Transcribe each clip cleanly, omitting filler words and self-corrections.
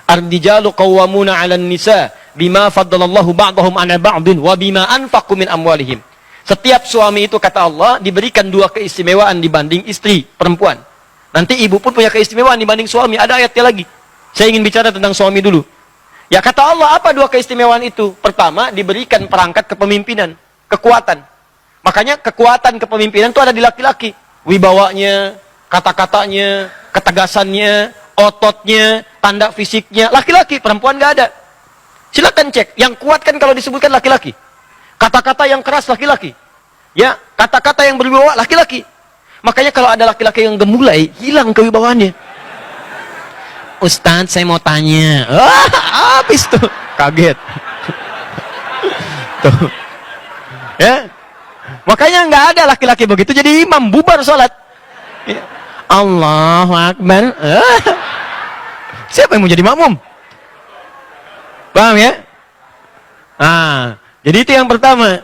Ar-rijalu qawwamuna 'alan nisa bima faddalallahu ba'dahum 'ala ba'din wa bima anfaqu min amwalihim. Setiap suami itu kata Allah diberikan 2 keistimewaan dibanding istri perempuan. Nanti ibu pun punya keistimewaan dibanding suami. Ada ayatnya lagi. Saya ingin bicara tentang suami dulu. Ya kata Allah, apa 2 keistimewaan itu? Pertama, diberikan perangkat kepemimpinan, kekuatan. Makanya kekuatan kepemimpinan itu ada di laki-laki. Wibawanya, kata-katanya, ketegasannya, ototnya, tanda fisiknya. Laki-laki, perempuan nggak ada. Silakan cek. Yang kuat kan kalau disebutkan laki-laki. Kata-kata yang keras laki-laki. Ya, kata-kata yang berwibawa laki-laki. Makanya kalau ada laki-laki yang gemulai, hilang kewibawaannya. Ustadz, saya mau tanya. Habis tuh. Kaget. Tuh. Ya. Makanya nggak ada laki-laki begitu jadi imam, bubar sholat. Ya. Allahu Akbar. Siapa yang mau jadi makmum? Paham ya? Jadi itu yang pertama.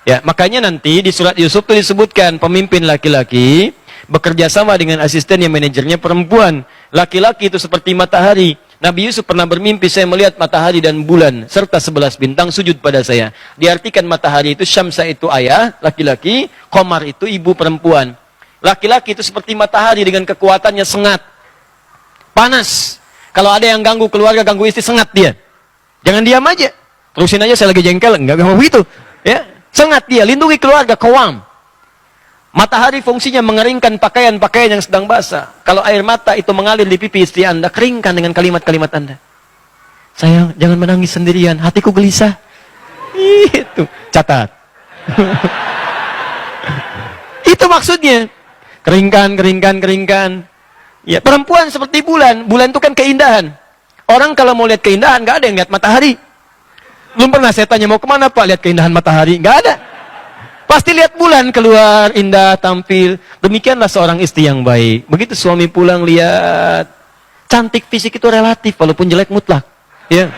Ya, makanya nanti di surat Yusuf itu disebutkan pemimpin laki-laki bekerja sama dengan asisten yang manajernya perempuan. Laki-laki itu seperti matahari. Nabi Yusuf pernah bermimpi, saya melihat matahari dan bulan serta 11 bintang sujud pada saya. Diartikan matahari itu Syamsa itu ayah laki-laki, Qamar itu ibu perempuan. Laki-laki itu seperti matahari dengan kekuatannya sengat. Panas. Kalau ada yang ganggu keluarga, ganggu istri, sengat dia. Jangan diam aja. Terusin aja, saya lagi jengkel, enggak mau begitu. Ya, sengat dia, lindungi keluarga, qawam. Matahari fungsinya mengeringkan pakaian-pakaian yang sedang basah. Kalau air mata itu mengalir di pipi istri Anda, keringkan dengan kalimat-kalimat Anda. Sayang, jangan menangis sendirian, hatiku gelisah. Itu, catat. Itu maksudnya. Keringkan, keringkan, keringkan. Ya, perempuan seperti bulan. Bulan itu kan keindahan. Orang kalau mau lihat keindahan, nggak ada yang lihat matahari. Belum pernah saya tanya, mau kemana Pak lihat keindahan matahari? Nggak ada. Pasti lihat bulan keluar, indah, tampil. Demikianlah seorang istri yang baik. Begitu suami pulang, lihat. Cantik fisik itu relatif, walaupun jelek mutlak. Ya.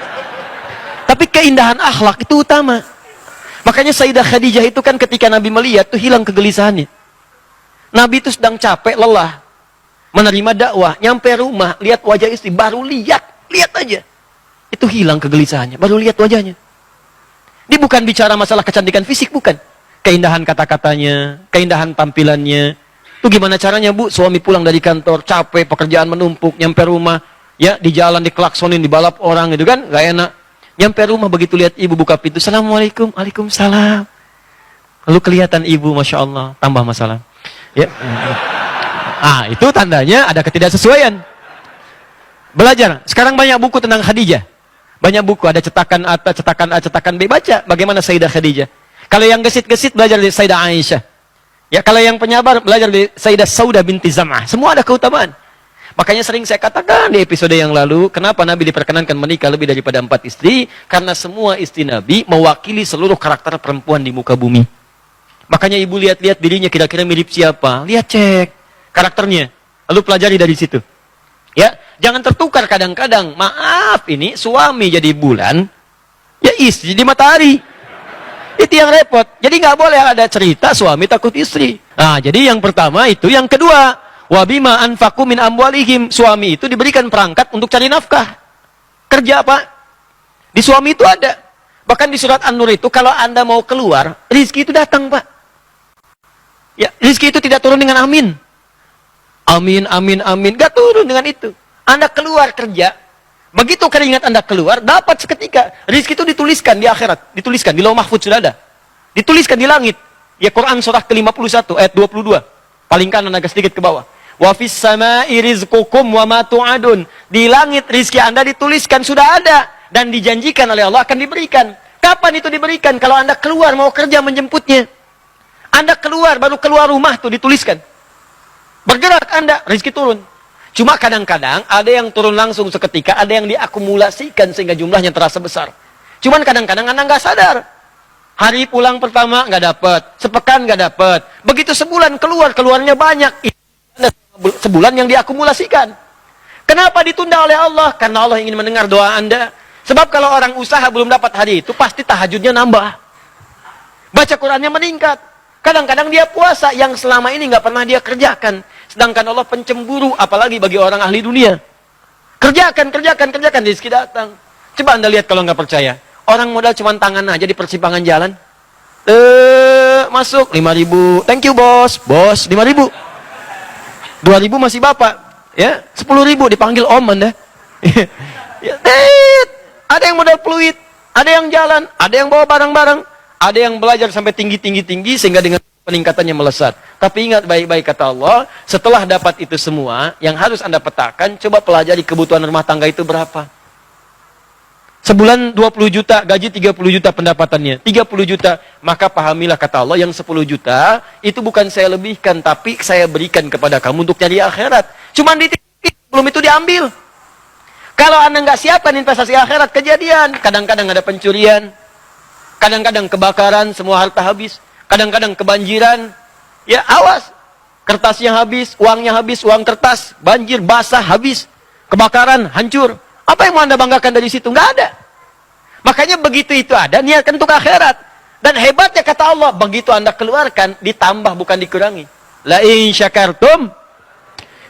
Tapi keindahan akhlak itu utama. Makanya Sayyidah Khadijah itu kan ketika Nabi melihat, tuh hilang kegelisahannya. Nabi itu sedang capek, lelah. Menerima dakwah, nyampe rumah, lihat wajah istri, baru lihat aja. Itu hilang kegelisahannya, baru lihat wajahnya. Dia bukan bicara masalah kecantikan fisik, bukan. Keindahan kata-katanya, keindahan tampilannya. Itu gimana caranya, Bu? Suami pulang dari kantor, capek, pekerjaan menumpuk, nyampe rumah, ya di jalan diklaksonin, dibalap orang gitu kan, gak enak. Nyampe rumah begitu lihat ibu buka pintu, Assalamualaikum, Waalaikumsalam. Lalu kelihatan ibu, Masya Allah, tambah masalah. Ya. Itu tandanya ada ketidaksesuaian. Belajar. Sekarang banyak buku tentang Khadijah. Banyak buku, ada cetakan A, cetakan A, cetakan B. Baca bagaimana Sayyidah Khadijah. Kalau yang gesit-gesit belajar dari Sayyidah Aisyah. Ya, kalau yang penyabar belajar dari Sayyidah Saudah binti Zam'ah. Semua ada keutamaan. Makanya sering saya katakan di episode yang lalu, kenapa Nabi diperkenankan menikah lebih daripada 4 istri? Karena semua istri Nabi mewakili seluruh karakter perempuan di muka bumi. Makanya ibu lihat-lihat dirinya kira-kira mirip siapa. Lihat, cek karakternya. Lalu pelajari dari situ. Ya, jangan tertukar kadang-kadang. Maaf, ini suami jadi bulan, ya istri jadi matahari. Itu yang repot. Jadi nggak boleh ada cerita suami takut istri. Jadi yang pertama itu. Yang kedua, wabima anfaqu min amwalihim. Suami itu diberikan perangkat untuk cari nafkah. Kerja, Pak. Di suami itu ada. Bahkan di surat An-Nur itu, kalau Anda mau keluar, rizki itu datang, Pak. Ya, rizki itu tidak turun dengan amin. Amin, amin, amin. Gak turun dengan itu. Anda keluar kerja. Begitu keringat Anda keluar, dapat seketika. Rizki itu dituliskan di akhirat. Dituliskan, di Lauh Mahfuz sudah ada. Dituliskan di langit. Ya, Quran surah ke-51, ayat 22. Paling kanan agak sedikit ke bawah. Wa fis sama'i rizqukum wa ma tu'adun. Di langit rizki Anda dituliskan, sudah ada. Dan dijanjikan oleh Allah akan diberikan. Kapan itu diberikan? Kalau Anda keluar, mau kerja menjemputnya. Anda keluar, baru keluar rumah tuh dituliskan. Bergerak Anda, rizki turun. Cuma kadang-kadang ada yang turun langsung seketika, ada yang diakumulasikan sehingga jumlahnya terasa besar. Cuman kadang-kadang Anda nggak sadar. Hari pulang pertama nggak dapat, sepekan nggak dapat. Begitu sebulan keluarnya banyak. Sebulan yang diakumulasikan. Kenapa ditunda oleh Allah? Karena Allah ingin mendengar doa Anda. Sebab kalau orang usaha belum dapat hari itu, pasti tahajudnya nambah. Baca Qurannya meningkat. Kadang-kadang dia puasa yang selama ini nggak pernah dia kerjakan. Sedangkan Allah pencemburu, apalagi bagi orang ahli dunia. Kerjakan, rezeki datang. Coba Anda lihat kalau nggak percaya. Orang modal cuma tangan aja di persimpangan jalan. Masuk 5.000. Thank you bos. Bos 5.000. 2.000 masih bapak. Ya, 10.000 dipanggil om Anda. Ya, ada yang modal peluit, ada yang jalan, ada yang bawa barang-barang, ada yang belajar sampai tinggi sehingga dengan peningkatannya melesat. Tapi ingat baik-baik kata Allah, setelah dapat itu semua, yang harus Anda petakan, coba pelajari kebutuhan rumah tangga itu berapa. Sebulan 20 juta, gaji 30 juta pendapatannya, 30 juta, maka pahamilah kata Allah, yang 10 juta, itu bukan saya lebihkan, tapi saya berikan kepada kamu untuk nyari akhirat. Cuman dititip, belum itu diambil. Kalau Anda nggak siapkan investasi akhirat, kejadian. Kadang-kadang ada pencurian, kadang-kadang kebakaran, semua harta habis. Kadang-kadang kebanjiran, ya awas, kertasnya habis, uang kertas, banjir, basah, habis, kebakaran, hancur. Apa yang mau Anda banggakan dari situ? Nggak ada. Makanya begitu itu ada, niatkan untuk akhirat. Dan hebatnya kata Allah, begitu Anda keluarkan, ditambah bukan dikurangi. La in syakartum,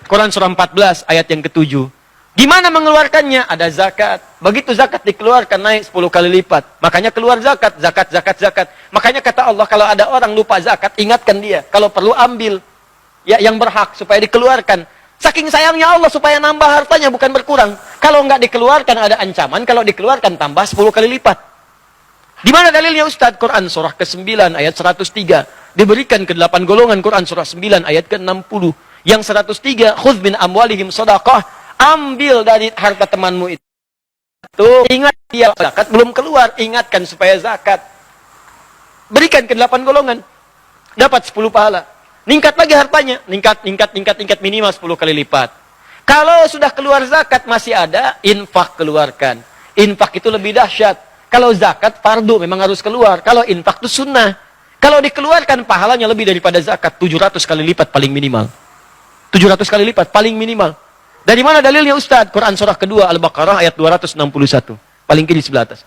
Quran surah 14 ayat yang ke-7. Gimana mengeluarkannya? Ada zakat. Begitu zakat dikeluarkan naik 10 kali lipat. Makanya keluar zakat. Makanya kata Allah, kalau ada orang lupa zakat, ingatkan dia. Kalau perlu ambil. Ya, yang berhak supaya dikeluarkan. Saking sayangnya Allah supaya nambah hartanya bukan berkurang. Kalau nggak dikeluarkan ada ancaman, kalau dikeluarkan tambah 10 kali lipat. Di mana dalilnya Ustaz? Quran surah ke-9 ayat 103. Diberikan ke 8 golongan Quran surah 9 ayat ke-60. Yang 103, khudz min amwalihim shadaqah. Ambil dari harta temanmu itu. Ingat dia zakat belum keluar, ingatkan supaya zakat. Berikan ke 8 golongan. Dapat 10 pahala. Ningkat lagi hartanya, ningkat minimal 10 kali lipat. Kalau sudah keluar zakat masih ada, infak keluarkan. Infak itu lebih dahsyat. Kalau zakat fardu memang harus keluar. Kalau infak itu sunnah. Kalau dikeluarkan pahalanya lebih daripada zakat, 700 kali lipat paling minimal. 700 kali lipat paling minimal. Dari mana dalilnya Ustaz? Quran surah kedua Al-Baqarah ayat 261. Paling kiri sebelah atas.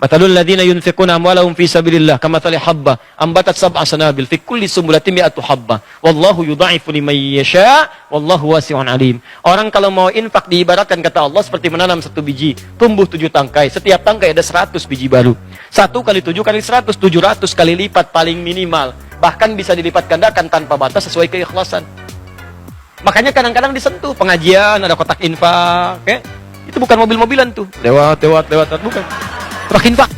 Matalul ladzina yunfiquna amwalahum fi sabilillah kamathali habba ambatat sab'a sanabil fi kulli sumbulatin mi'atu habba wallahu yudha'ifu liman yasha wallahu wasi'un alim. Orang kalau mau infak diibaratkan kata Allah seperti menanam 1 biji, tumbuh 7 tangkai. Setiap tangkai ada 100 biji baru. 1 kali 7 kali 100, 700 kali lipat paling minimal. Bahkan bisa dilipat gandakan tanpa batas sesuai keikhlasan. Makanya kadang-kadang disentuh pengajian ada kotak infak, itu bukan mobil-mobilan tuh. Lewat bukan. Infak.